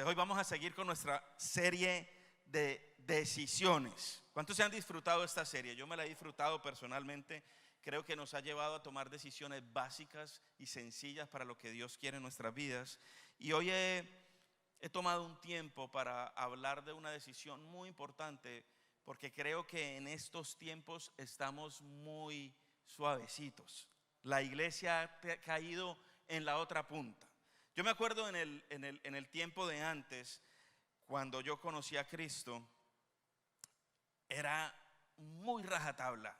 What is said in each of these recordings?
Hoy vamos a seguir con nuestra serie de decisiones. ¿Cuántos se han disfrutado de esta serie? Yo me la he disfrutado personalmente. Creo que nos ha llevado a tomar decisiones básicas y sencillas para lo que Dios quiere en nuestras vidas. Y hoy he tomado un tiempo para hablar de una decisión muy importante, porque creo que en estos tiempos estamos muy suavecitos. La iglesia ha caído en la otra punta. Yo me acuerdo en el tiempo de antes, cuando yo conocí a Cristo, era muy rajatabla,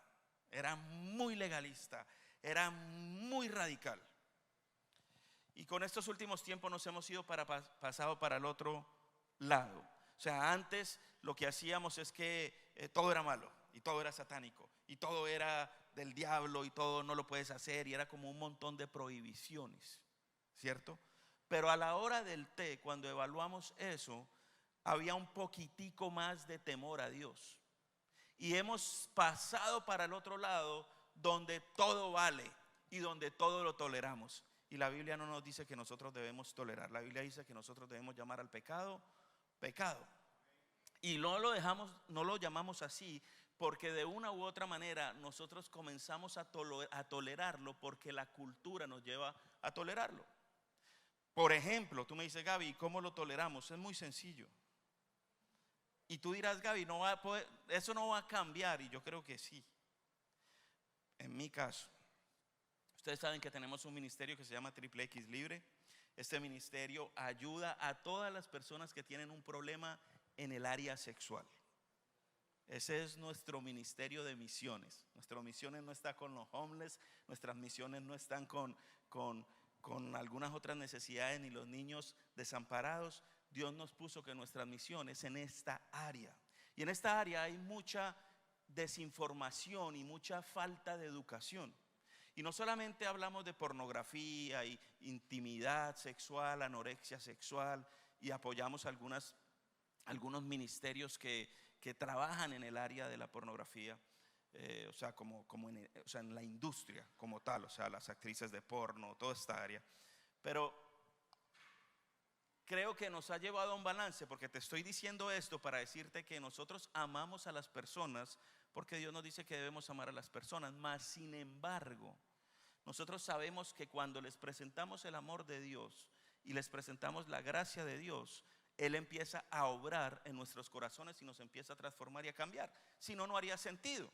era muy legalista, era muy radical. Y con estos últimos tiempos nos hemos ido pasado para el otro lado. O sea, antes lo que hacíamos es que todo era malo y todo era satánico y todo era del diablo y todo no lo puedes hacer, y era como un montón de prohibiciones, ¿cierto? Pero a la hora del té, cuando evaluamos eso, había un poquitico más de temor a Dios. Y hemos pasado para el otro lado, donde todo vale y donde todo lo toleramos. Y la Biblia no nos dice que nosotros debemos tolerar. La Biblia dice que nosotros debemos llamar al pecado, pecado. Y no lo llamamos así porque de una u otra manera nosotros comenzamos a tolerarlo, porque la cultura nos lleva a tolerarlo. Por ejemplo, tú me dices, Gaby, ¿cómo lo toleramos? Es muy sencillo. Y tú dirás, Gaby, eso no va a cambiar. Y yo creo que sí. En mi caso, ustedes saben que tenemos un ministerio que se llama Triple X Libre. Este ministerio ayuda a todas las personas que tienen un problema en el área sexual. Ese es nuestro ministerio de misiones. Nuestras misiones no están con los homeless, nuestras misiones no están con algunas otras necesidades, ni los niños desamparados. Dios nos puso que nuestra misión es en esta área. Y en esta área hay mucha desinformación y mucha falta de educación. Y no solamente hablamos de pornografía y intimidad sexual, anorexia sexual, y apoyamos algunos ministerios que trabajan en el área de la pornografía. O sea, en la industria como tal, o sea, las actrices de porno, toda esta área. Pero creo que nos ha llevado a un balance, porque te estoy diciendo esto para decirte que nosotros amamos a las personas, porque Dios nos dice que debemos amar a las personas. Mas sin embargo, nosotros sabemos que cuando les presentamos el amor de Dios y les presentamos la gracia de Dios, Él empieza a obrar en nuestros corazones y nos empieza a transformar y a cambiar. Si no, no haría sentido.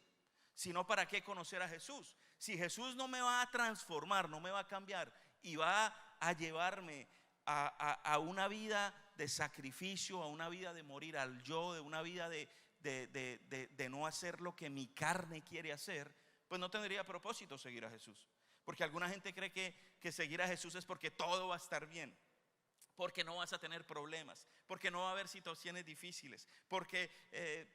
Si no, ¿para qué conocer a Jesús? Si Jesús no me va a transformar, no me va a cambiar y va a llevarme a una vida de sacrificio, a una vida de morir al yo, de una vida de no hacer lo que mi carne quiere hacer, pues no tendría propósito seguir a Jesús. Porque alguna gente cree que seguir a Jesús es porque todo va a estar bien, porque no vas a tener problemas, porque no va a haber situaciones difíciles, porque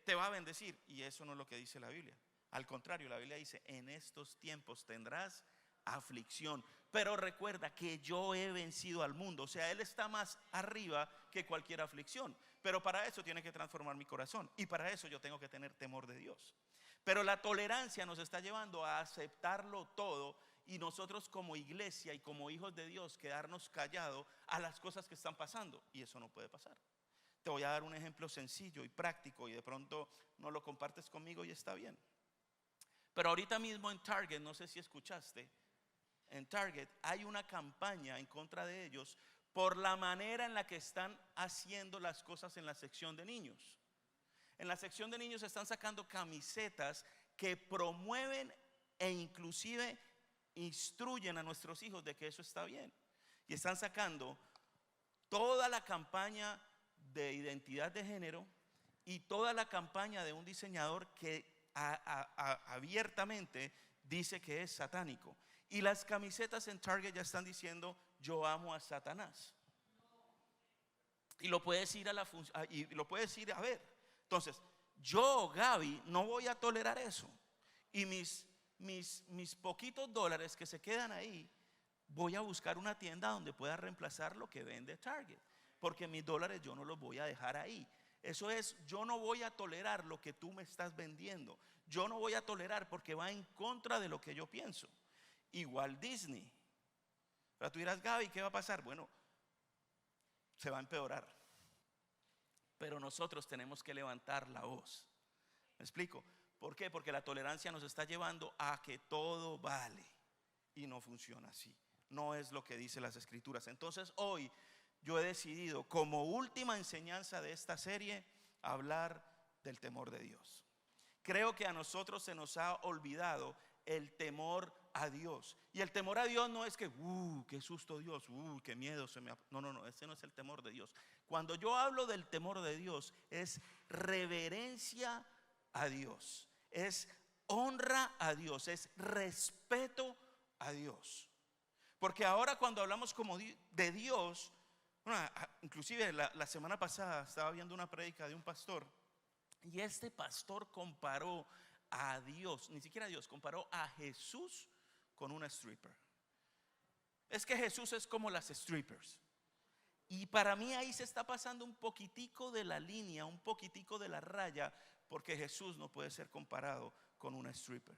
te va a bendecir. Y eso no es lo que dice la Biblia. Al contrario, la Biblia dice: en estos tiempos tendrás aflicción, pero recuerda que yo he vencido al mundo. O sea, Él está más arriba que cualquier aflicción. Pero para eso tiene que transformar mi corazón, y para eso yo tengo que tener temor de Dios. Pero la tolerancia nos está llevando a aceptarlo todo, y nosotros como iglesia y como hijos de Dios quedarnos callados a las cosas que están pasando. Y eso no puede pasar. Te voy a dar un ejemplo sencillo y práctico, y de pronto no lo compartes conmigo y está bien. Pero ahorita mismo en Target, no sé si escuchaste, en Target hay una campaña en contra de ellos por la manera en la que están haciendo las cosas en la sección de niños. En la sección de niños están sacando camisetas que promueven e inclusive instruyen a nuestros hijos de que eso está bien. Y están sacando toda la campaña de identidad de género y toda la campaña de un diseñador que abiertamente dice que es satánico. Y las camisetas en Target ya están diciendo: yo amo a Satanás. Y lo puedes ir a ver. Entonces, yo, Gaby, no voy a tolerar eso. Y mis poquitos dólares que se quedan ahí, voy a buscar una tienda donde pueda reemplazar lo que vende Target, porque mis dólares yo no los voy a dejar ahí. Eso es, yo no voy a tolerar lo que tú me estás vendiendo. Yo no voy a tolerar, porque va en contra de lo que yo pienso. Igual Disney. Pero tú dirás, Gaby, ¿qué va a pasar? Bueno, se va a empeorar. pero nosotros tenemos que levantar la voz. ¿Me explico? ¿Por qué? Porque la tolerancia nos está llevando a que todo vale, y no funciona así. No es lo que dicen las escrituras. Entonces hoy yo he decidido, como última enseñanza de esta serie, hablar del temor de Dios. Creo que a nosotros se nos ha olvidado el temor a Dios. Y el temor a Dios no es que, qué susto Dios, qué miedo no, ese no es el temor de Dios. Cuando yo hablo del temor de Dios, es reverencia a Dios, es honra a Dios, es respeto a Dios. Porque ahora cuando hablamos como de Dios, inclusive la semana pasada estaba viendo una prédica de un pastor, y este pastor comparó a Dios, ni siquiera a Dios, comparó a Jesús con una stripper. Es que Jesús es como las strippers. Y para mí ahí se está pasando un poquitico de la línea, un poquitico de la raya, porque Jesús no puede ser comparado con una stripper.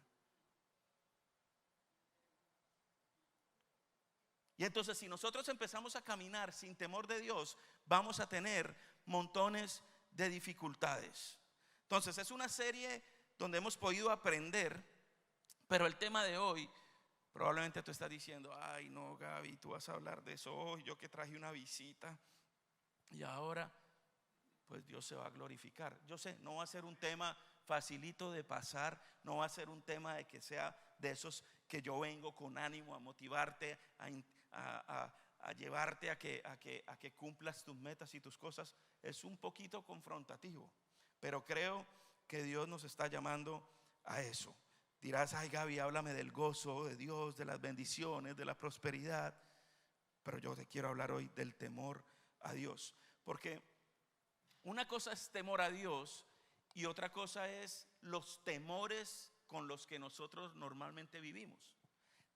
Y entonces si nosotros empezamos a caminar sin temor de Dios, vamos a tener montones de dificultades. Entonces es una serie donde hemos podido aprender, pero el tema de hoy, probablemente tú estás diciendo, ay no Gaby, tú vas a hablar de eso hoy, yo que traje una visita y ahora pues Dios se va a glorificar. Yo sé, no va a ser un tema facilito de pasar, no va a ser un tema de que sea de esos que yo vengo con ánimo a motivarte, a llevarte a que cumplas tus metas y tus cosas. Es un poquito confrontativo, pero creo que Dios nos está llamando a eso. Dirás, ay Gaby, háblame del gozo de Dios, de las bendiciones, de la prosperidad. Pero yo te quiero hablar hoy del temor a Dios. Porque una cosa es temor a Dios y otra cosa es los temores con los que nosotros normalmente vivimos.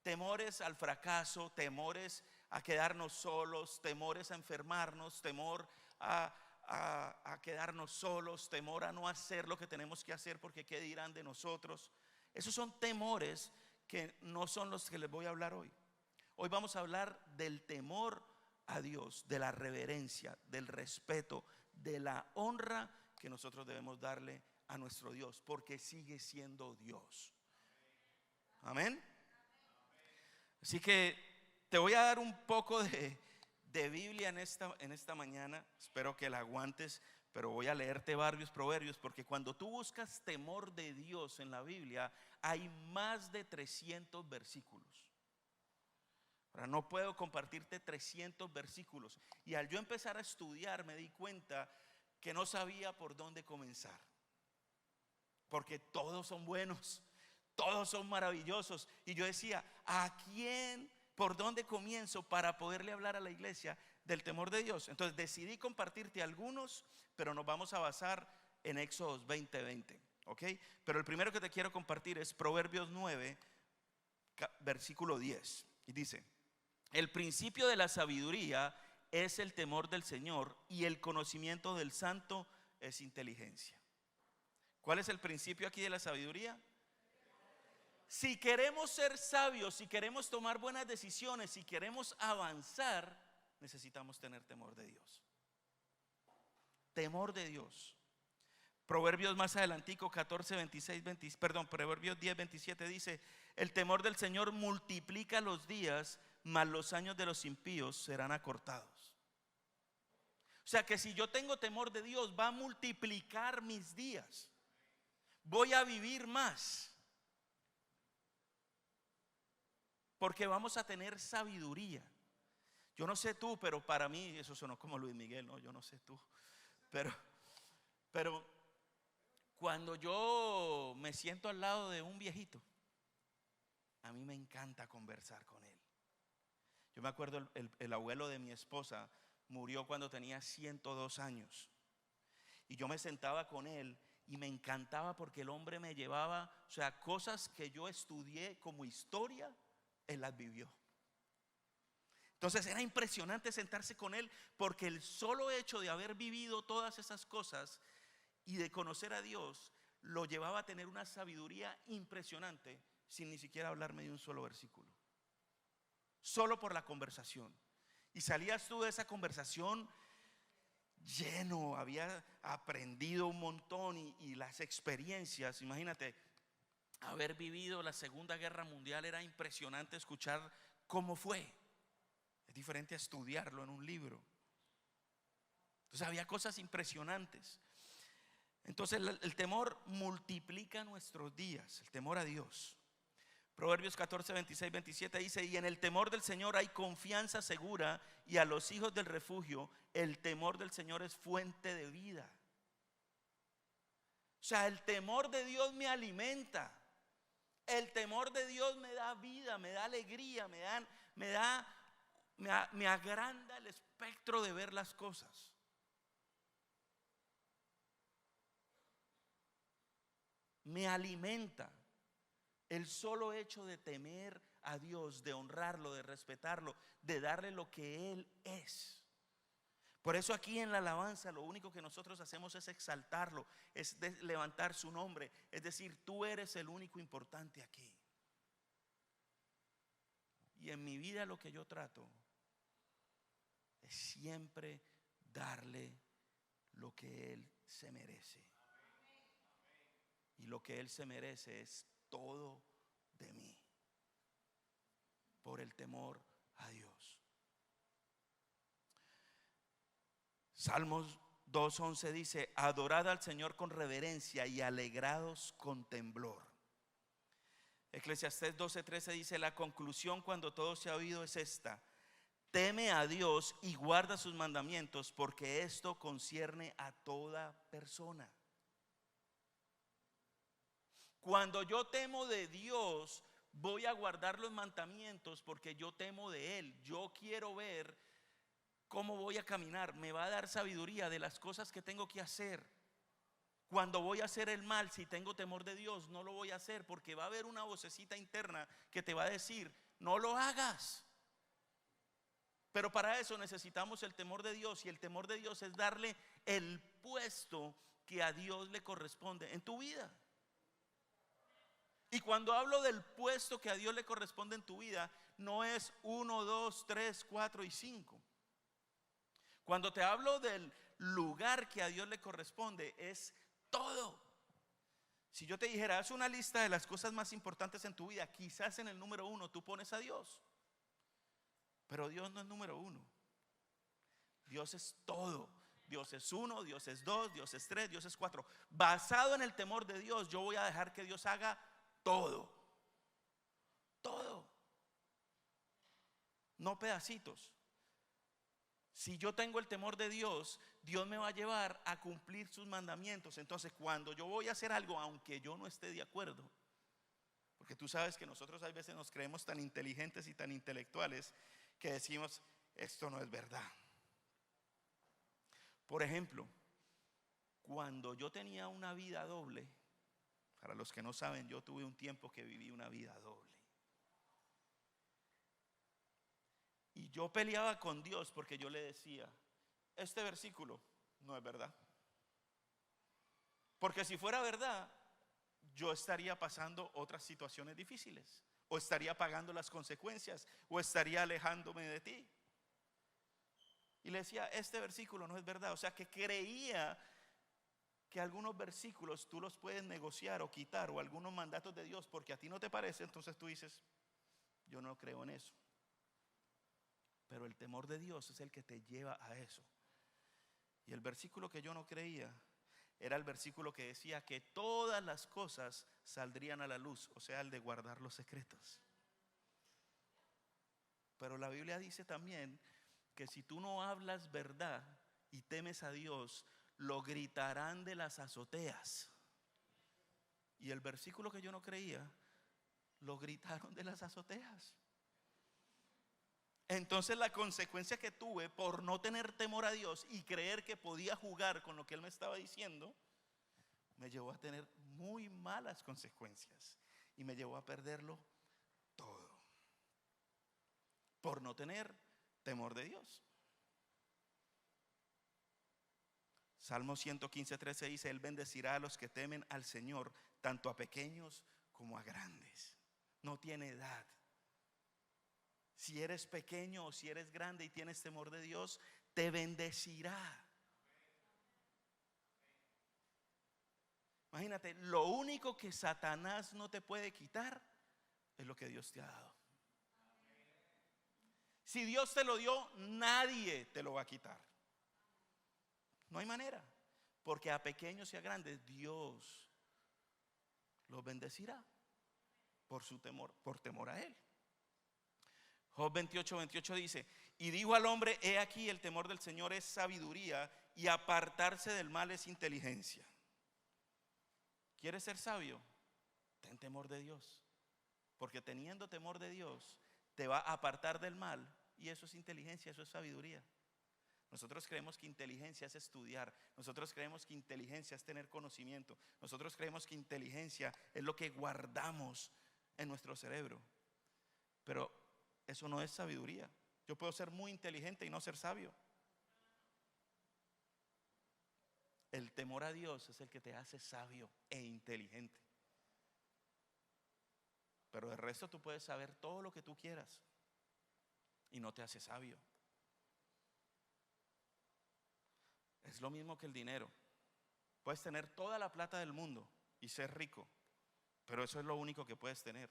Temores al fracaso, temores a quedarnos solos, temores a enfermarnos, temor a quedarnos solos, temor a no hacer lo que tenemos que hacer porque qué dirán de nosotros. Esos son temores que no son los que les voy a hablar hoy. Hoy vamos a hablar del temor a Dios, de la reverencia, del respeto, de la honra que nosotros debemos darle a nuestro Dios, porque sigue siendo Dios. Amén. Así que te voy a dar un poco de Biblia en esta mañana. Espero que la aguantes, pero voy a leerte varios proverbios, porque cuando tú buscas temor de Dios en la Biblia, hay más de 300 versículos. Ahora no puedo compartirte 300 versículos. Y al yo empezar a estudiar me di cuenta que no sabía por dónde comenzar. Porque todos son buenos, todos son maravillosos. Y yo decía, ¿por dónde comienzo para poderle hablar a la iglesia del temor de Dios? Entonces decidí compartirte algunos, pero nos vamos a basar en Éxodo 20:20, ¿ok? Pero el primero que te quiero compartir es Proverbios 9, versículo 10. Y dice, el principio de la sabiduría es el temor del Señor, y el conocimiento del santo es inteligencia. ¿Cuál es el principio aquí de la sabiduría? Si queremos ser sabios, si queremos tomar buenas decisiones, si queremos avanzar, necesitamos tener temor de Dios. Temor de Dios. Proverbios más adelantico 14:26, Proverbios 10:27 dice, el temor del Señor multiplica los días, mas los años de los impíos serán acortados. O sea que si yo tengo temor de Dios, va a multiplicar mis días. Voy a vivir más. Porque vamos a tener sabiduría. Yo no sé tú, pero para mí, eso sonó como Luis Miguel, ¿no? Yo no sé tú. Pero cuando yo me siento al lado de un viejito, a mí me encanta conversar con él. Yo me acuerdo, el abuelo de mi esposa murió cuando tenía 102 años. Y yo me sentaba con él y me encantaba porque el hombre me llevaba, o sea, cosas que yo estudié como historia, él las vivió. Entonces era impresionante sentarse con él, porque el solo hecho de haber vivido todas esas cosas y de conocer a Dios lo llevaba a tener una sabiduría impresionante, sin ni siquiera hablarme de un solo versículo, solo por la conversación. Y salías tú de esa conversación lleno, había aprendido un montón y las experiencias, imagínate, haber vivido la Segunda Guerra Mundial era impresionante escuchar cómo fue. Es diferente a estudiarlo en un libro. Entonces había cosas impresionantes. Entonces el temor multiplica nuestros días, el temor a Dios. Proverbios 14, 26, 27 dice: y en el temor del Señor hay confianza segura, y a los hijos del refugio el temor del Señor es fuente de vida. O sea, el temor de Dios me alimenta. El temor de Dios me da vida, me da alegría, me agranda el espectro de ver las cosas. Me alimenta. El solo hecho de temer a Dios, de honrarlo, de respetarlo, de darle lo que Él es. Por eso aquí en la alabanza lo único que nosotros hacemos es exaltarlo, es levantar su nombre. Es decir, tú eres el único importante aquí. Y en mi vida lo que yo trato es siempre darle lo que Él se merece. Y lo que Él se merece es todo de mí, por el temor a Dios. Salmos 2:11 dice: adorad al Señor con reverencia y alegrados con temblor. Eclesiastés 12:13 dice: la conclusión cuando todo se ha oído es esta: teme a Dios y guarda sus mandamientos, porque esto concierne a toda persona. Cuando yo temo de Dios, voy a guardar los mandamientos porque yo temo de Él. Yo quiero ver cómo voy a caminar. Me va a dar sabiduría de las cosas que tengo que hacer. Cuando voy a hacer el mal, si tengo temor de Dios, no lo voy a hacer, porque va a haber una vocecita interna que te va a decir: no lo hagas. Pero para eso necesitamos el temor de Dios, y el temor de Dios es darle el puesto que a Dios le corresponde en tu vida. Y cuando hablo del puesto que a Dios le corresponde en tu vida, no es 1, 2, 3, 4 y 5. Cuando te hablo del lugar que a Dios le corresponde, es todo. Si yo te dijera: haz una lista de las cosas más importantes en tu vida, quizás en el número 1 tú pones a Dios. Pero Dios no es número 1. Dios es todo. Dios es 1, Dios es 2, Dios es 3, Dios es 4. Basado en el temor de Dios, yo voy a dejar que Dios haga todo. Todo. No pedacitos. Si yo tengo el temor de Dios, Dios me va a llevar a cumplir sus mandamientos. Entonces, cuando yo voy a hacer algo, aunque yo no esté de acuerdo, porque tú sabes que nosotros a veces nos creemos tan inteligentes y tan intelectuales que decimos: esto no es verdad. Por ejemplo, cuando yo tenía una vida doble, para los que no saben, yo tuve un tiempo que viví una vida doble. Y yo peleaba con Dios porque yo le decía: este versículo no es verdad. Porque si fuera verdad, yo estaría pasando otras situaciones difíciles, o estaría pagando las consecuencias, o estaría alejándome de ti. Y le decía: este versículo no es verdad. O sea, que creía que algunos versículos tú los puedes negociar o quitar, o algunos mandatos de Dios, porque a ti no te parece. Entonces tú dices: yo no creo en eso. Pero el temor de Dios es el que te lleva a eso. Y el versículo que yo no creía era el versículo que decía que todas las cosas saldrían a la luz, o sea, el de guardar los secretos. Pero la Biblia dice también que si tú no hablas verdad y temes a Dios, lo gritarán de las azoteas. Y el versículo que yo no creía, lo gritaron de las azoteas. Entonces la consecuencia que tuve por no tener temor a Dios y creer que podía jugar con lo que Él me estaba diciendo, me llevó a tener muy malas consecuencias y me llevó a perderlo todo por no tener temor de Dios. Salmo 115:13 dice: Él bendecirá a los que temen al Señor, tanto a pequeños como a grandes. No tiene edad. Si eres pequeño o si eres grande y tienes temor de Dios, te bendecirá. Imagínate, lo único que Satanás no te puede quitar es lo que Dios te ha dado. Si Dios te lo dio, nadie te lo va a quitar. No hay manera, porque a pequeños y a grandes Dios los bendecirá por su temor, por temor a Él. Job 28:28 dice: y dijo al hombre, he aquí el temor del Señor es sabiduría, y apartarse del mal es inteligencia. ¿Quieres ser sabio? Ten temor de Dios, porque teniendo temor de Dios te va a apartar del mal, y eso es inteligencia, eso es sabiduría. Nosotros creemos que inteligencia es estudiar, nosotros creemos que inteligencia es tener conocimiento, nosotros creemos que inteligencia es lo que guardamos en nuestro cerebro, pero eso no es sabiduría. Yo puedo ser muy inteligente y no ser sabio. El temor a Dios es el que te hace sabio e inteligente. Pero del resto tú puedes saber todo lo que tú quieras y no te hace sabio. Es lo mismo que el dinero. Puedes tener toda la plata del mundo y ser rico, pero eso es lo único que puedes tener.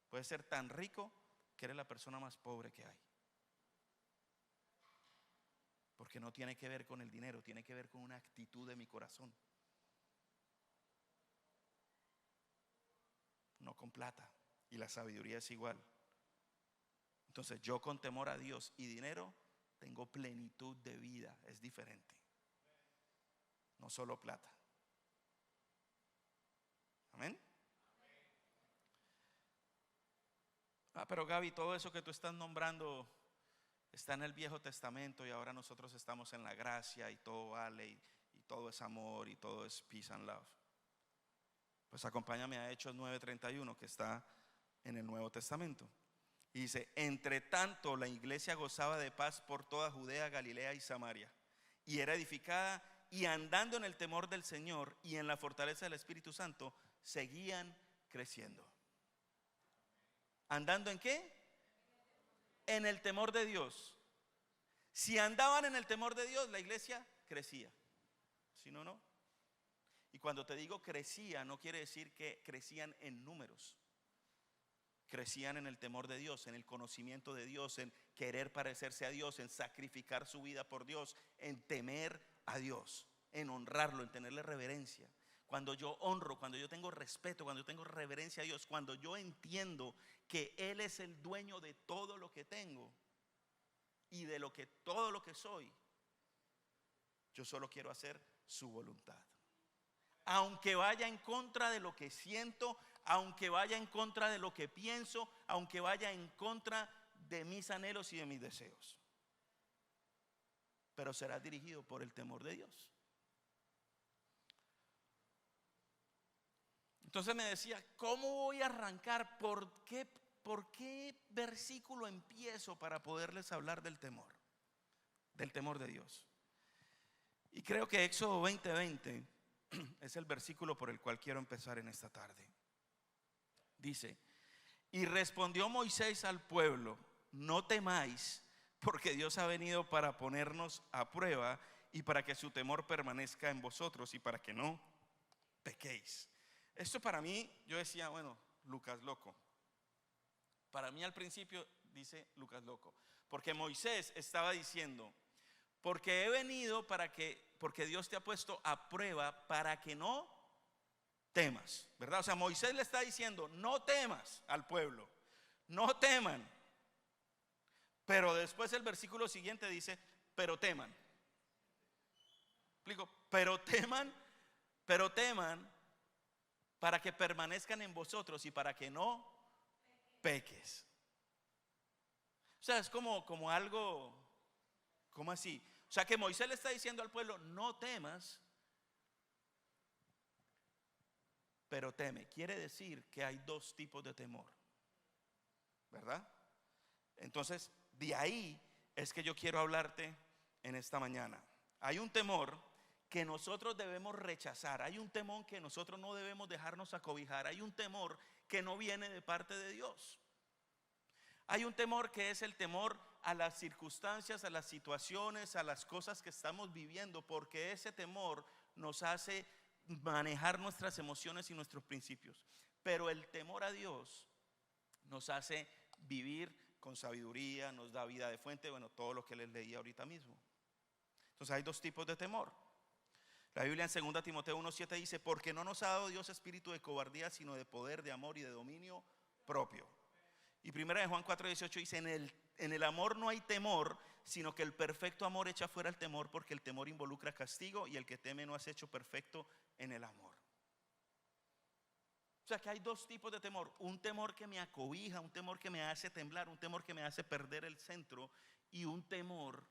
Puedes ser tan rico que eres la persona más pobre que hay. Porque no tiene que ver con el dinero, tiene que ver con una actitud de mi corazón. No con plata. Y la sabiduría es igual. Entonces yo con temor a Dios y dinero tengo plenitud de vida. Es diferente. No solo plata. Amén. Pero Gaby, todo eso que tú estás nombrando está en el Viejo Testamento, y ahora nosotros estamos en la gracia y todo vale y todo es amor y todo es peace and love. Pues acompáñame a Hechos 9:31, que está en el Nuevo Testamento. Y dice: entre tanto la iglesia gozaba de paz por toda Judea, Galilea y Samaria, y era edificada, y andando en el temor del Señor y en la fortaleza del Espíritu Santo, seguían creciendo. ¿Andando en qué? En el temor de Dios. Si andaban en el temor de Dios, la iglesia crecía. Si no, no. Y cuando te digo crecía, no quiere decir que crecían en números. Crecían en el temor de Dios, en el conocimiento de Dios, en querer parecerse a Dios, en sacrificar su vida por Dios, en temer a Dios, en honrarlo, en tenerle reverencia. Cuando yo honro, cuando yo tengo respeto, cuando yo tengo reverencia a Dios, cuando yo entiendo que Él es el dueño de todo lo que tengo y de todo lo que soy, yo solo quiero hacer su voluntad. Aunque vaya en contra de lo que siento, aunque vaya en contra de lo que pienso, aunque vaya en contra de mis anhelos y de mis deseos. Pero será dirigido por el temor de Dios. Entonces me decía, ¿cómo voy a arrancar? ¿Por qué versículo empiezo para poderles hablar del temor? Del temor de Dios. Y creo que Éxodo 20:20 es el versículo por el cual quiero empezar en esta tarde. Dice: y respondió Moisés al pueblo: no temáis, porque Dios ha venido para ponernos a prueba y para que su temor permanezca en vosotros y para que no pequéis. Esto para mí, yo decía, bueno, Lucas loco. Para mí al principio dice Lucas loco, porque Moisés estaba diciendo: porque he venido porque Dios te ha puesto a prueba para que no temas, ¿verdad? O sea, Moisés le está diciendo: no temas al pueblo, no teman. Pero después el versículo siguiente dice: pero teman. ¿Explico? Pero teman para que permanezcan en vosotros y para que no peques. O sea, es como algo, ¿cómo así? O sea, que Moisés le está diciendo al pueblo: no temas, pero teme. Quiere decir que hay dos tipos de temor, ¿verdad? Entonces, de ahí es que yo quiero hablarte en esta mañana. Hay un temor que nosotros debemos rechazar. Hay un temor que nosotros no debemos dejarnos acobijar. Hay un temor que no viene de parte de Dios. Hay un temor que es el temor a las circunstancias, a las situaciones, a las cosas que estamos viviendo, porque ese temor nos hace manejar nuestras emociones y nuestros principios. Pero el temor a Dios nos hace vivir con sabiduría, nos da vida de fuente, bueno, todo lo que les leí ahorita mismo. Entonces hay dos tipos de temor. La Biblia en 2 Timoteo 1:7 dice: porque no nos ha dado Dios espíritu de cobardía, sino de poder, de amor y de dominio propio. Y 1 Juan 4:18 dice: en el amor no hay temor, sino que el perfecto amor echa fuera el temor, porque el temor involucra castigo, y el que teme no es hecho perfecto en el amor. O sea que hay dos tipos de temor: un temor que me acobija, un temor que me hace temblar, un temor que me hace perder el centro, y un temor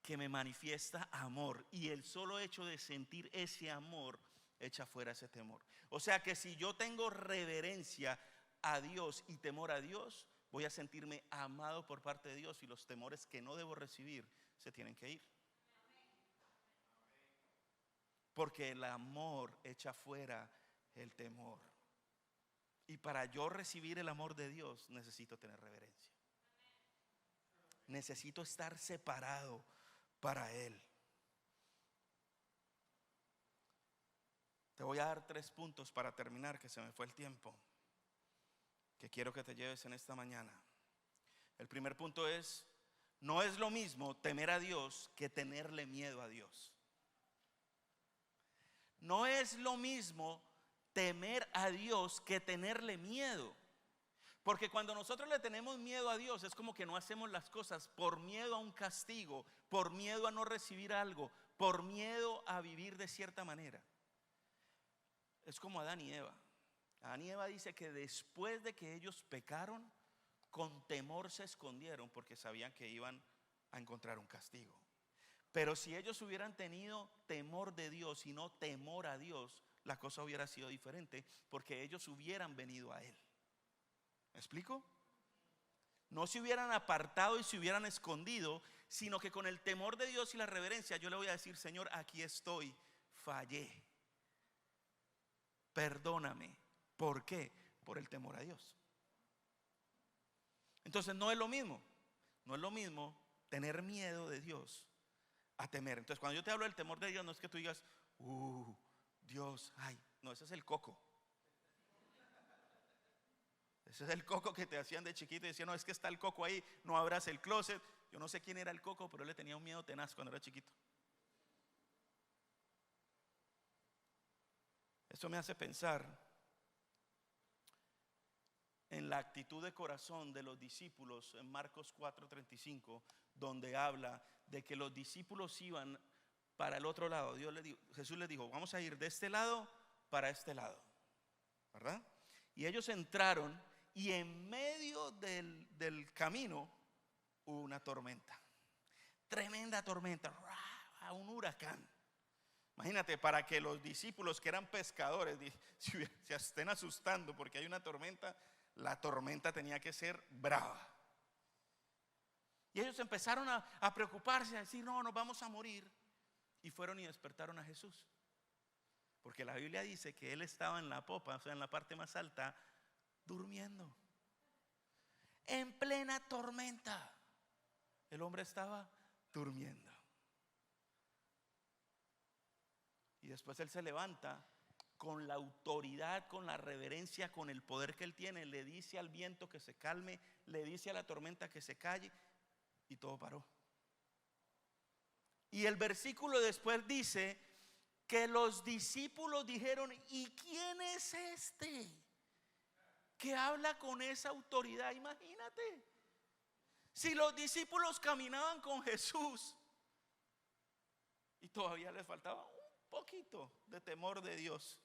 que me manifiesta amor, y el solo hecho de sentir ese amor echa fuera ese temor. O sea que si yo tengo reverencia a Dios y temor a Dios, voy a sentirme amado por parte de Dios, y los temores que no debo recibir se tienen que ir. Porque el amor echa fuera el temor. Y para yo recibir el amor de Dios necesito tener reverencia. Necesito estar separado para Él. Te voy a dar 3 puntos para terminar, que se me fue el tiempo, que quiero que te lleves en esta mañana. El primer punto es: no es lo mismo temer a Dios que tenerle miedo a Dios. No es lo mismo temer a Dios que tenerle miedo. Porque cuando nosotros le tenemos miedo a Dios, es como que no hacemos las cosas por miedo a un castigo, por miedo a no recibir algo, por miedo a vivir de cierta manera. Es como Adán y Eva. Adán y Eva dice que después de que ellos pecaron, con temor se escondieron, porque sabían que iban a encontrar un castigo. Pero si ellos hubieran tenido temor de Dios y no temor a Dios, la cosa hubiera sido diferente, porque ellos hubieran venido a Él. ¿Me explico? No se hubieran apartado y se hubieran escondido, sino que con el temor de Dios y la reverencia yo le voy a decir: Señor, aquí estoy, fallé, perdóname. ¿Por qué? Por el temor a Dios. Entonces no es lo mismo. No es lo mismo tener miedo de Dios a temer. Entonces cuando yo te hablo del temor de Dios, no es que tú digas: Dios, ay, no, ese es el coco. Ese es el coco que te hacían de chiquito y decían: no, es que está el coco ahí, no abras el closet. Yo no sé quién era el coco, pero él le tenía un miedo tenaz cuando era chiquito. Eso me hace pensar en la actitud de corazón de los discípulos en Marcos 4:35, donde habla de que los discípulos iban para el otro lado. Jesús les dijo: vamos a ir de este lado para este lado, ¿verdad? Y ellos entraron, y en medio del camino hubo una tormenta, tremenda tormenta, un huracán. Imagínate, para que los discípulos que eran pescadores se estén asustando porque hay una tormenta, la tormenta tenía que ser brava. Y ellos empezaron a preocuparse, a decir: no, nos vamos a morir. Y fueron y despertaron a Jesús. Porque la Biblia dice que Él estaba en la popa, o sea, en la parte más alta, durmiendo. En plena tormenta, el hombre estaba durmiendo. Y después Él se levanta con la autoridad, con la reverencia, con el poder que Él tiene. Le dice al viento que se calme, le dice a la tormenta que se calle, y todo paró. Y el versículo después dice que los discípulos dijeron: ¿y quién es este que habla con esa autoridad? Imagínate, si los discípulos caminaban con Jesús y todavía les faltaba un poquito de temor de Dios,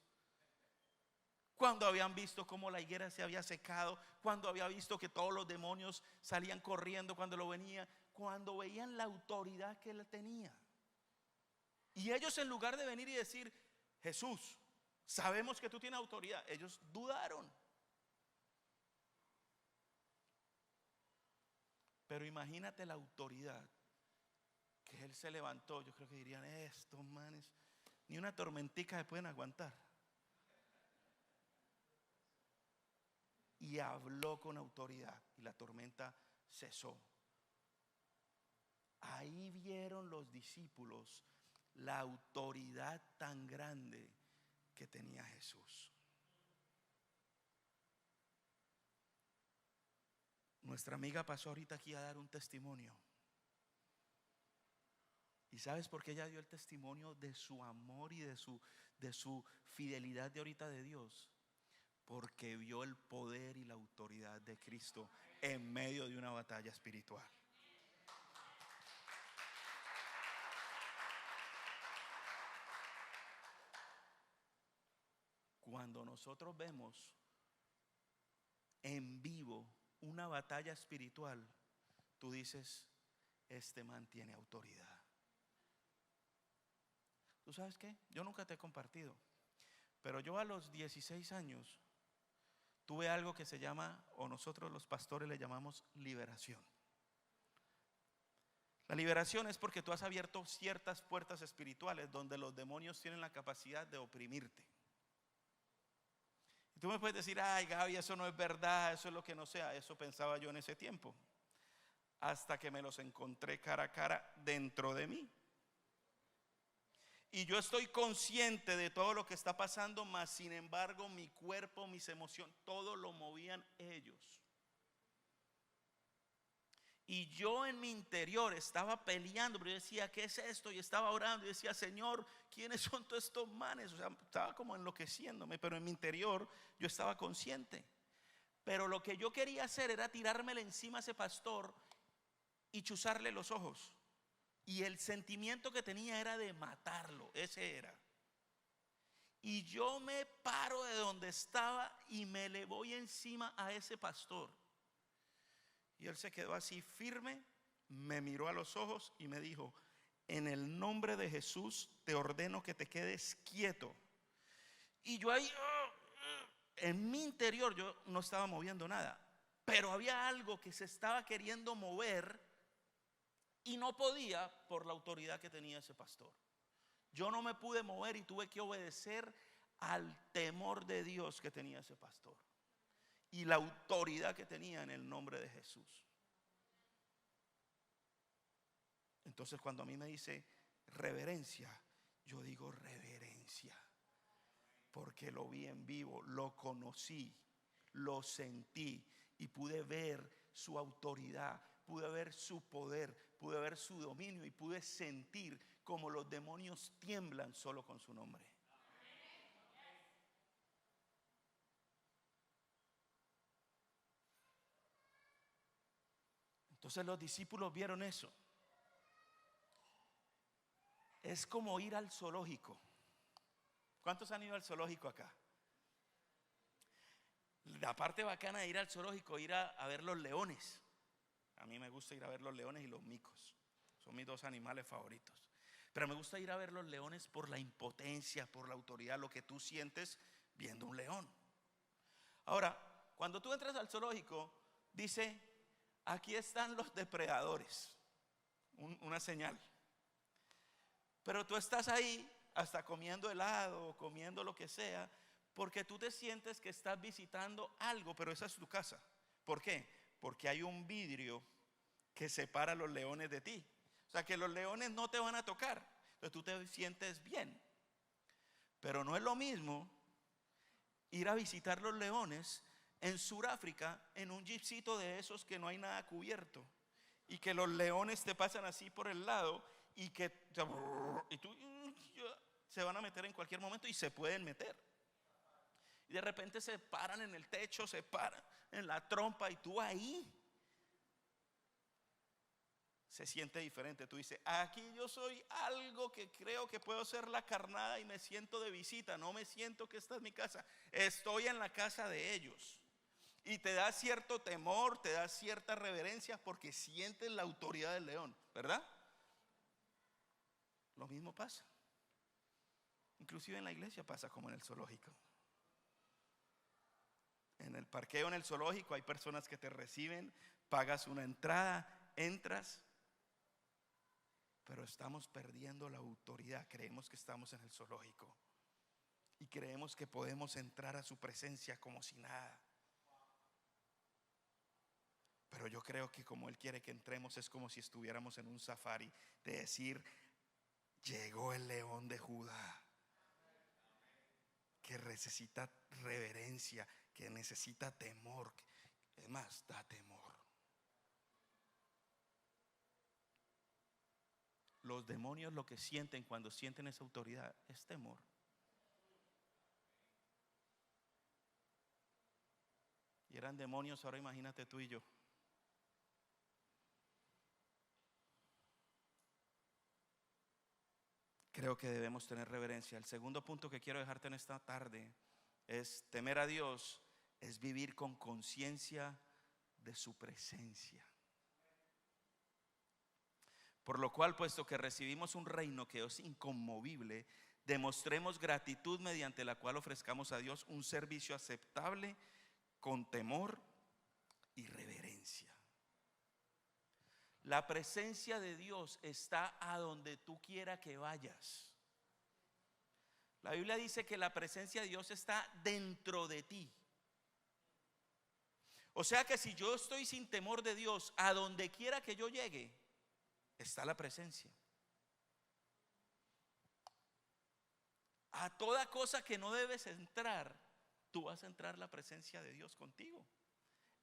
cuando habían visto cómo la higuera se había secado, cuando había visto que todos los demonios salían corriendo cuando veían la autoridad que Él tenía. Y ellos, en lugar de venir y decir: Jesús, sabemos que tú tienes autoridad, ellos dudaron. Pero imagínate la autoridad que Él se levantó. Yo creo que dirían: estos manes ni una tormentica se pueden aguantar. Y habló con autoridad, y la tormenta cesó. Ahí vieron los discípulos la autoridad tan grande que tenía Jesús. Nuestra amiga pasó ahorita aquí a dar un testimonio. ¿Y sabes por qué ella dio el testimonio de su amor y de su fidelidad de ahorita de Dios? Porque vio el poder y la autoridad de Cristo en medio de una batalla espiritual. Cuando nosotros vemos en vivo una batalla espiritual, tú dices, este man tiene autoridad. ¿Tú sabes qué? Yo nunca te he compartido, pero yo a los 16 años tuve algo que se llama, o nosotros los pastores le llamamos liberación. La liberación es porque tú has abierto ciertas puertas espirituales donde los demonios tienen la capacidad de oprimirte. Y tú me puedes decir, ay Gaby, eso no es verdad, eso es lo que no sea. Eso pensaba yo en ese tiempo, hasta que me los encontré cara a cara dentro de mí. Y yo estoy consciente de todo lo que está pasando, mas sin embargo mi cuerpo, mis emociones, todo lo movían ellos. Y yo en mi interior estaba peleando, pero yo decía, ¿qué es esto? Y estaba orando y decía, Señor, ¿quiénes son todos estos manes? O sea, estaba como enloqueciéndome, pero en mi interior yo estaba consciente. Pero lo que yo quería hacer era tirármele encima a ese pastor y chuzarle los ojos. Y el sentimiento que tenía era de matarlo, ese era. Y yo me paro de donde estaba y me le voy encima a ese pastor. Y él se quedó así firme, me miró a los ojos y me dijo, en el nombre de Jesús te ordeno que te quedes quieto. Y yo ahí, en mi interior yo no estaba moviendo nada, pero había algo que se estaba queriendo mover y no podía por la autoridad que tenía ese pastor. Yo no me pude mover y tuve que obedecer al temor de Dios que tenía ese pastor y la autoridad que tenía en el nombre de Jesús. Entonces cuando a mí me dice reverencia, yo digo reverencia, porque lo vi en vivo, lo conocí, lo sentí y pude ver su autoridad, pude ver su poder, pude ver su dominio y pude sentir como los demonios tiemblan solo con su nombre. Entonces los discípulos vieron eso. Es como ir al zoológico. ¿Cuántos han ido al zoológico acá? La parte bacana de ir al zoológico, ir a ver los leones. A mí me gusta ir a ver los leones y los micos. Son mis dos animales favoritos. Pero me gusta ir a ver los leones por la impotencia, por la autoridad, lo que tú sientes viendo un león. Ahora, cuando tú entras al zoológico, dice, aquí están los depredadores. Una señal. Pero tú estás ahí hasta comiendo helado o comiendo lo que sea, porque tú te sientes que estás visitando algo, pero esa es tu casa. ¿Por qué? Porque hay un vidrio que separa a los leones de ti. O sea que los leones no te van a tocar. Entonces tú te sientes bien. Pero no es lo mismo ir a visitar los leones en Sudáfrica en un jeepcito de esos que no hay nada cubierto y que los leones te pasan así por el lado y que se van a meter en cualquier momento y se pueden meter. Y de repente se paran en el techo, se paran en la trompa y tú ahí. Se siente diferente. Tú dices, aquí yo soy algo que creo que puedo ser la carnada y me siento de visita. No me siento que esta es mi casa. Estoy en la casa de ellos. Y te da cierto temor, te da cierta reverencia porque sientes la autoridad del león, ¿verdad? Lo mismo pasa. Inclusive en la iglesia pasa como en el zoológico. En el parqueo, en el zoológico, hay personas que te reciben, pagas una entrada, entras, pero estamos perdiendo la autoridad. Creemos que estamos en el zoológico y creemos que podemos entrar a su presencia como si nada. Pero yo creo que como Él quiere que entremos es como si estuviéramos en un safari, de decir, Llegó el león de Judá, que necesita reverencia, que necesita temor. Es más, da temor. Los demonios lo que sienten cuando sienten esa autoridad es temor. Y eran demonios, ahora imagínate tú y yo. Creo que debemos tener reverencia. El segundo punto que quiero dejarte en esta tarde es temer a Dios, es vivir con conciencia de su presencia. Por lo cual, puesto que recibimos un reino que es inconmovible, demostremos gratitud mediante la cual ofrezcamos a Dios un servicio aceptable con temor y reverencia. La presencia de Dios está a donde tú quiera que vayas. La Biblia dice que la presencia de Dios está dentro de ti. O sea que si yo estoy sin temor de Dios, a donde quiera que yo llegue, está la presencia. A toda cosa que no debes entrar, tú vas a entrar la presencia de Dios contigo.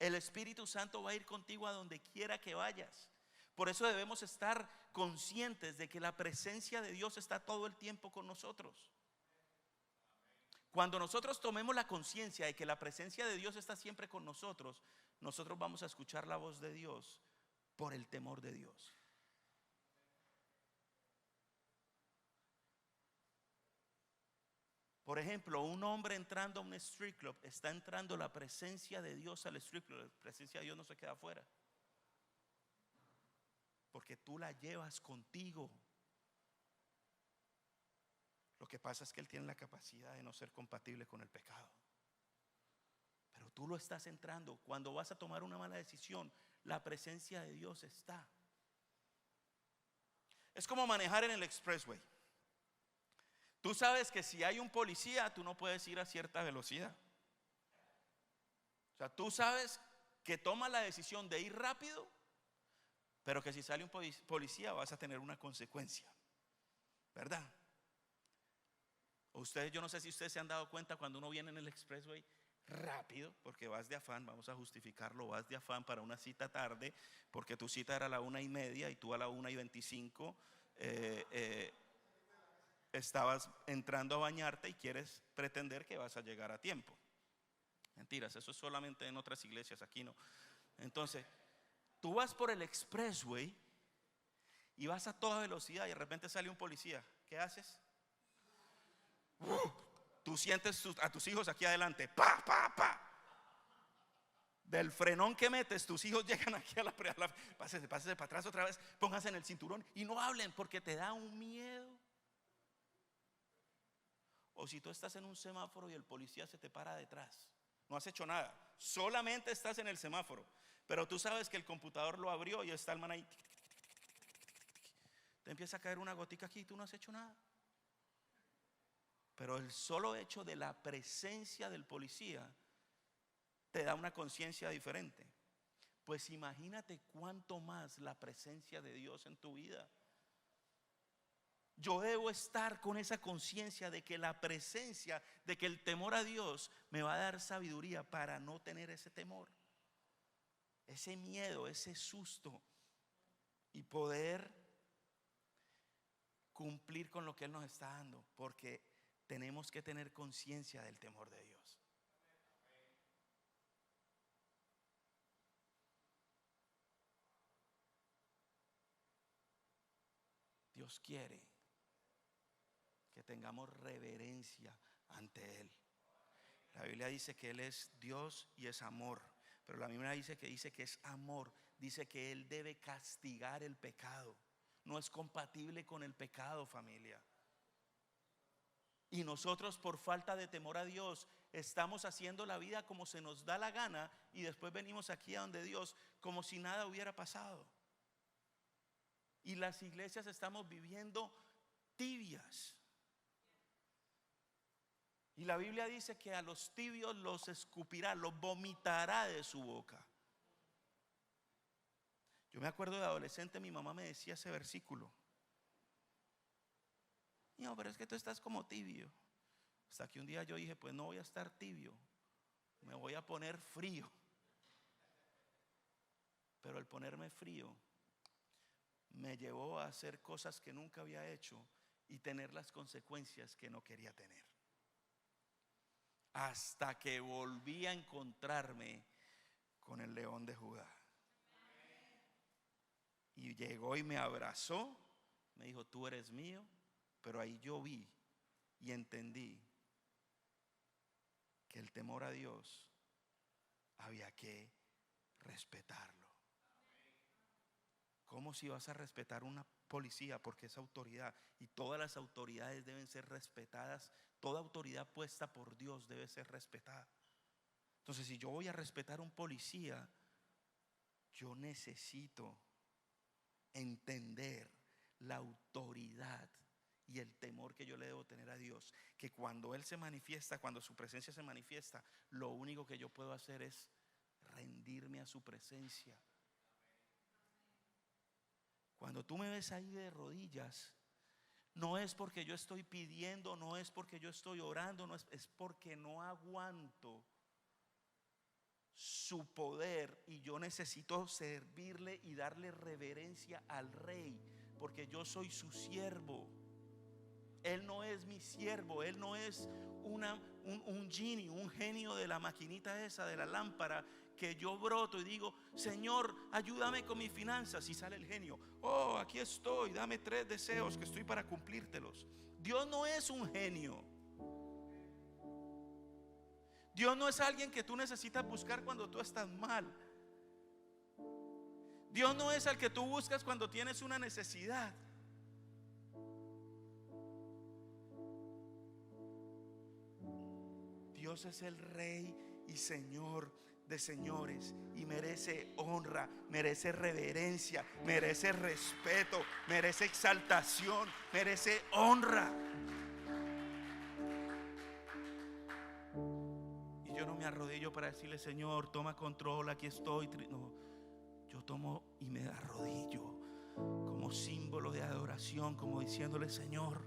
El Espíritu Santo va a ir contigo a donde quiera que vayas. Por eso debemos estar conscientes de que la presencia de Dios está todo el tiempo con nosotros. Cuando nosotros tomemos la conciencia de que la presencia de Dios está siempre con nosotros, nosotros vamos a escuchar la voz de Dios por el temor de Dios. Por ejemplo, un hombre entrando a un street club, está entrando la presencia de Dios al street club. La presencia de Dios no se queda afuera, porque tú la llevas contigo. Lo que pasa es que Él tiene la capacidad de no ser compatible con el pecado, pero tú lo estás entrando. Cuando vas a tomar una mala decisión, la presencia de Dios está. Es como manejar en el expressway. Tú sabes que si hay un policía, tú no puedes ir a cierta velocidad. O sea, tú sabes que tomas la decisión de ir rápido, pero que si sale un policía vas a tener una consecuencia, ¿verdad? Ustedes, yo no sé si ustedes se han dado cuenta cuando uno viene en el expressway rápido, porque vas de afán, vamos a justificarlo, vas de afán para una cita tarde, porque tu cita era a la 1:30 y tú a la 1:25 estabas entrando a bañarte y quieres pretender que vas a llegar a tiempo. Mentiras, eso es solamente en otras iglesias, aquí no. Entonces, tú vas por el expressway y vas a toda velocidad y de repente sale un policía. ¿Qué haces? Tú sientes a tus hijos aquí adelante. ¡Pa, pa, pa! Del frenón que metes, tus hijos llegan aquí a la pásese para atrás otra vez, pónganse en el cinturón y no hablen porque te da un miedo. O si tú estás en un semáforo y el policía se te para detrás, no has hecho nada, solamente estás en el semáforo, pero tú sabes que el computador lo abrió y está el man ahí, te empieza a caer una gotica aquí y tú no has hecho nada. Pero el solo hecho de la presencia del policía te da una conciencia diferente. Pues imagínate cuánto más la presencia de Dios en tu vida. Yo debo estar con esa conciencia de que la presencia, de que el temor a Dios me va a dar sabiduría para no tener ese temor, ese miedo, ese susto, y poder cumplir con lo que Él nos está dando, porque tenemos que tener conciencia del temor de Dios. Dios quiere que tengamos reverencia ante Él. La Biblia dice que Él es Dios y es amor, pero la Biblia dice que es amor. Dice que Él debe castigar el pecado. No es compatible con el pecado, familia. Y nosotros, por falta de temor a Dios, estamos haciendo la vida como se nos da la gana y después venimos aquí a donde Dios como si nada hubiera pasado. Y las iglesias estamos viviendo tibias. Y la Biblia dice que a los tibios los escupirá, los vomitará de su boca. Yo me acuerdo de adolescente, mi mamá me decía ese versículo. Señor, pero es que tú estás como tibio. Hasta que un día yo dije, pues no voy a estar tibio, me voy a poner frío. Pero el ponerme frío me llevó a hacer cosas que nunca había hecho y tener las consecuencias que no quería tener. Hasta que volví a encontrarme con el león de Judá. Y llegó y me abrazó, me dijo, tú eres mío. Pero ahí yo vi y entendí que el temor a Dios había que respetarlo. ¿Cómo si vas a respetar una policía? Porque es autoridad y todas las autoridades deben ser respetadas. Toda autoridad puesta por Dios debe ser respetada. Entonces, si yo voy a respetar a un policía, yo necesito entender la autoridad y el temor que yo le debo tener a Dios. Que cuando Él se manifiesta, cuando su presencia se manifiesta, lo único que yo puedo hacer es rendirme a su presencia. Cuando tú me ves ahí de rodillas, no es porque yo estoy pidiendo, no es porque yo estoy orando, no es porque no aguanto su poder y yo necesito servirle y darle reverencia al Rey, porque yo soy su siervo. Él no es mi siervo, Él no es un genie, un genio de la maquinita esa, de la lámpara, que yo broto y digo, Señor, ayúdame con mis finanzas. Y sale el genio, oh, aquí estoy, dame 3 deseos que estoy para cumplírtelos. Dios no es un genio. Dios no es alguien que tú necesitas buscar cuando tú estás mal. Dios no es al que tú buscas cuando tienes una necesidad. Dios es el Rey y Señor de señores y merece honra, merece reverencia, merece respeto, merece exaltación, merece honra. Y yo no me arrodillo para decirle, Señor, toma control, aquí estoy. No, yo tomo y me arrodillo como símbolo de adoración, como diciéndole, Señor,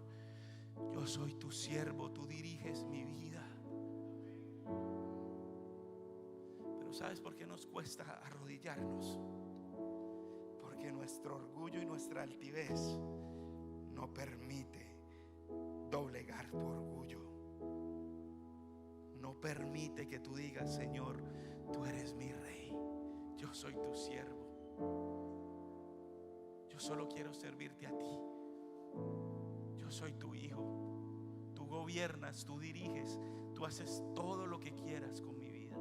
yo soy tu siervo, tú diriges mi vida. ¿Sabes por qué nos cuesta arrodillarnos? Porque nuestro orgullo y nuestra altivez no permite doblegar tu orgullo. No permite que tú digas, Señor, tú eres mi Rey, yo soy tu siervo, yo solo quiero servirte a ti, yo soy tu hijo, tú gobiernas, tú diriges, tú haces todo lo que quieras con mi vida.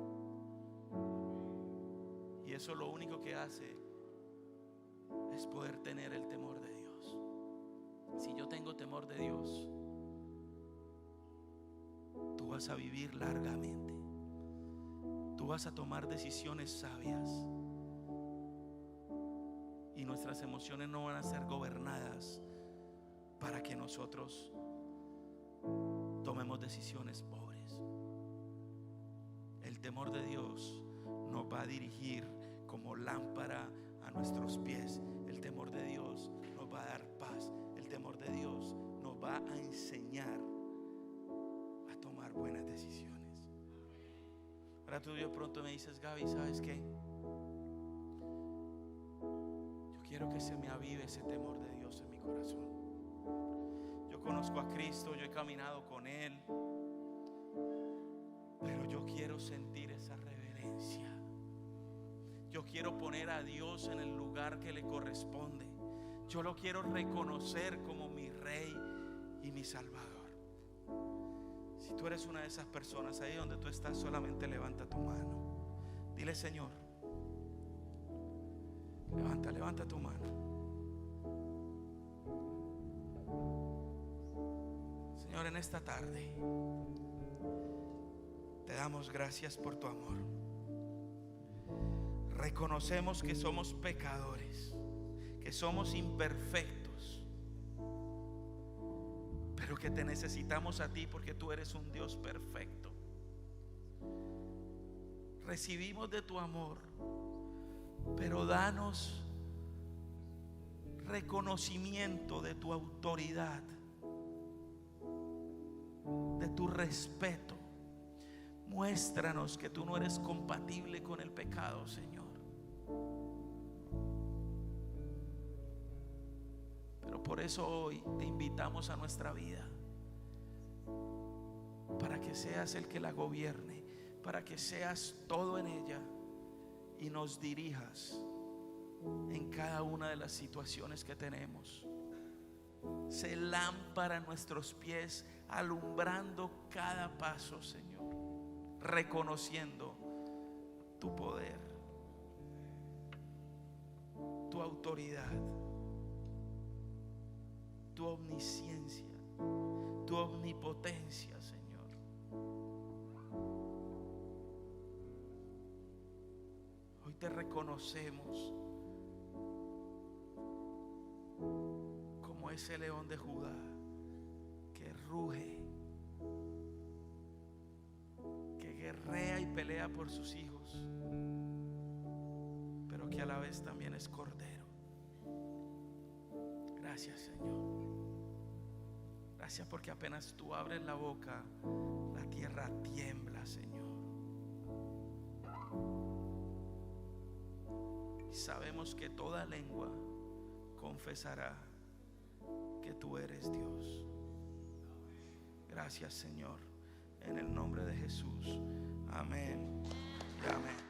Y eso lo único que hace es poder tener el temor de Dios. Si yo tengo temor de Dios, tú vas a vivir largamente. Tú vas a tomar decisiones sabias. Y nuestras emociones no van a ser gobernadas para que nosotros tomemos decisiones pobres. El temor de Dios nos va a dirigir como lámpara a nuestros pies. El temor de Dios nos va a dar paz. El temor de Dios nos va a enseñar a tomar buenas decisiones. Ahora tú de pronto me dices, Gaby, ¿sabes qué? Yo quiero que se me avive ese temor de Dios en mi corazón. Yo conozco a Cristo, yo he caminado con Él, pero yo quiero sentir esa reverencia. Yo quiero poner a Dios en el lugar que le corresponde. Yo lo quiero reconocer como mi Rey y mi Salvador. Si tú eres una de esas personas, ahí donde tú estás, solamente levanta tu mano. Dile, Señor, levanta tu mano. Señor, en esta tarde te damos gracias por tu amor. Reconocemos que somos pecadores, que somos imperfectos, pero que te necesitamos a ti porque tú eres un Dios perfecto. Recibimos de tu amor, pero danos reconocimiento de tu autoridad. tu respeto. Muéstranos que tú no eres compatible con el pecado, Señor. Pero por eso hoy te invitamos a nuestra vida, para que seas el que la gobierne, para que seas todo en ella y nos dirijas en cada una de las situaciones que tenemos. Sé lámpara a nuestros pies, alumbrando cada paso, Señor, reconociendo tu poder, tu autoridad, tu omnisciencia, tu omnipotencia, Señor. Hoy te reconocemos como ese león de Judá que ruge, que guerrea y pelea por sus hijos, pero que a la vez también es cordero. Gracias, Señor. Gracias porque apenas tú abres la boca, la tierra tiembla, Señor. Y sabemos que toda lengua confesará que tú eres Dios. Gracias, Señor, en el nombre de Jesús. Amén y amén.